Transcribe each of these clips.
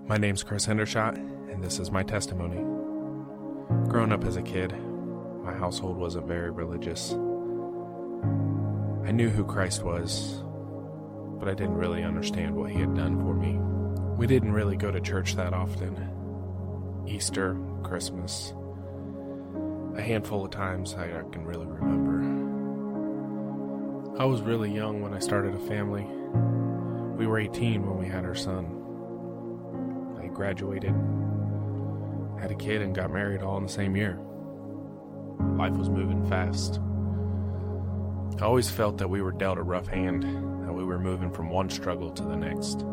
My name's Chris Hendershot, and this is my testimony. Growing up as a kid, my household wasn't very religious. I knew who Christ was, but I didn't really understand what he had done for me. We didn't really go to church that often. Easter, Christmas, a handful of times I can really remember. I was really young when I started a family. We were 18 when we had our son. I graduated, had a kid, and got married all in the same year. Life was moving fast. I always felt that we were dealt a rough hand, that we were moving from one struggle to the next.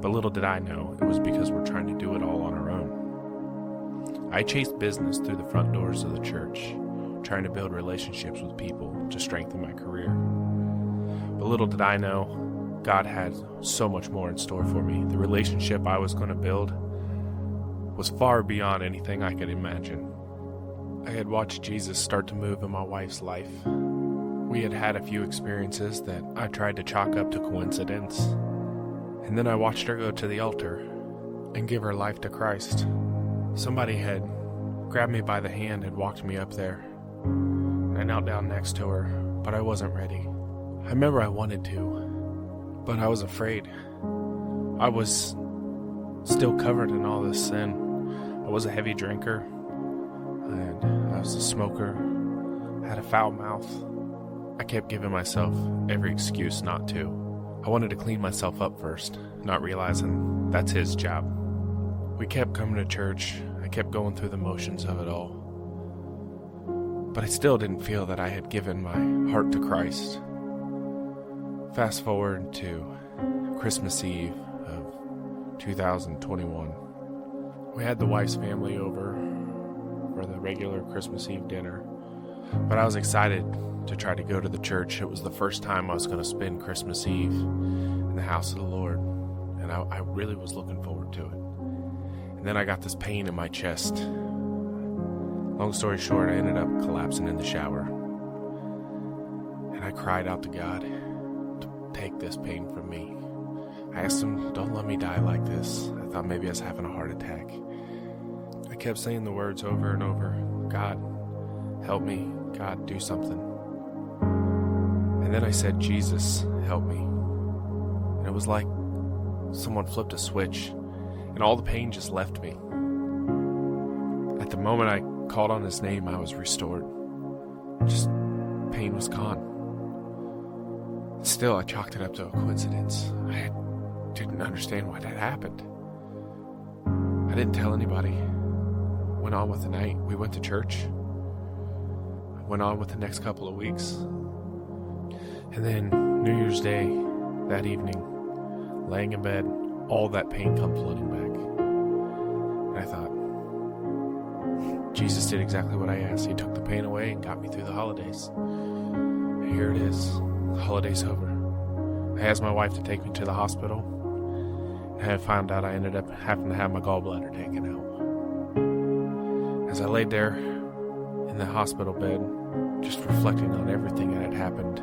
But little did I know, it was because we're trying to do it all on our own. I chased business through the front doors of the church, trying to build relationships with people to strengthen my career. But little did I know, God had so much more in store for me. The relationship I was going to build was far beyond anything I could imagine. I had watched Jesus start to move in my wife's life. We had had a few experiences that I tried to chalk up to coincidence. And then I watched her go to the altar and give her life to Christ. Somebody had grabbed me by the hand and walked me up there. I knelt down next to her, but I wasn't ready. I remember I wanted to, but I was afraid. I was still covered in all this sin. I was a heavy drinker, and I was a smoker, had a foul mouth. I kept giving myself every excuse not to. I wanted to clean myself up first, not realizing that's his job. We kept coming to church. I kept going through the motions of it all. But I still didn't feel that I had given my heart to Christ. Fast forward to Christmas Eve of 2021. We had the wife's family over for the regular Christmas Eve dinner, but I was excited to try to go to the church. It was the first time I was going to spend Christmas Eve in the house of the Lord, and I really was looking forward to it. And then I got this pain in my chest. Long story short, I ended up collapsing in the shower, and I cried out to God, take this pain from me. I asked him, don't let me die like this. I thought maybe I was having a heart attack. I kept saying the words over and over, God, help me. God, do something. And then I said, Jesus, help me. And it was like someone flipped a switch, and all the pain just left me. At the moment I called on his name, I was restored. Just pain was gone. Still, I chalked it up to a coincidence. I didn't understand why that happened. I didn't tell anybody. Went on with the night. We went to church. I went on with the next couple of weeks. And then New Year's Day, that evening, laying in bed, all that pain come flooding back. And I thought, Jesus did exactly what I asked. He took the pain away and got me through the holidays. And here it is. The holiday's over. I asked my wife to take me to the hospital, and I found out I ended up having to have my gallbladder taken out. As I laid there in the hospital bed, just reflecting on everything that had happened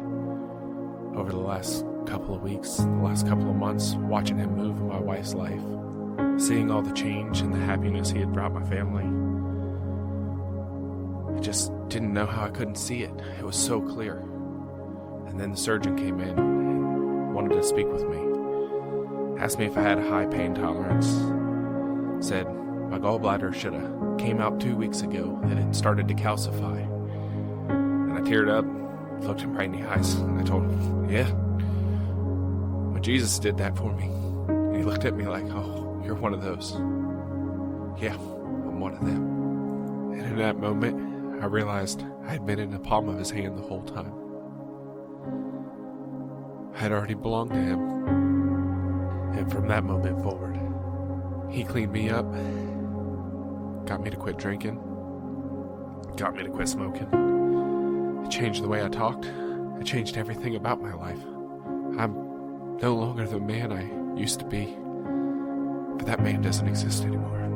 over the last couple of weeks, the last couple of months, watching him move in my wife's life, seeing all the change and the happiness he had brought my family, I just didn't know how I couldn't see it. It was so clear. And then the surgeon came in and wanted to speak with me. Asked me if I had a high pain tolerance. Said my gallbladder should have came out 2 weeks ago. It had started to calcify. And I teared up, looked him right in the eyes, and I told him, yeah. But Jesus did that for me. And he looked at me like, oh, you're one of those. Yeah, I'm one of them. And in that moment, I realized I had been in the palm of his hand the whole time. I had already belonged to him. And from that moment forward, he cleaned me up, got me to quit drinking, got me to quit smoking. It changed the way I talked. It changed everything about my life. I'm no longer the man I used to be, but that man doesn't exist anymore.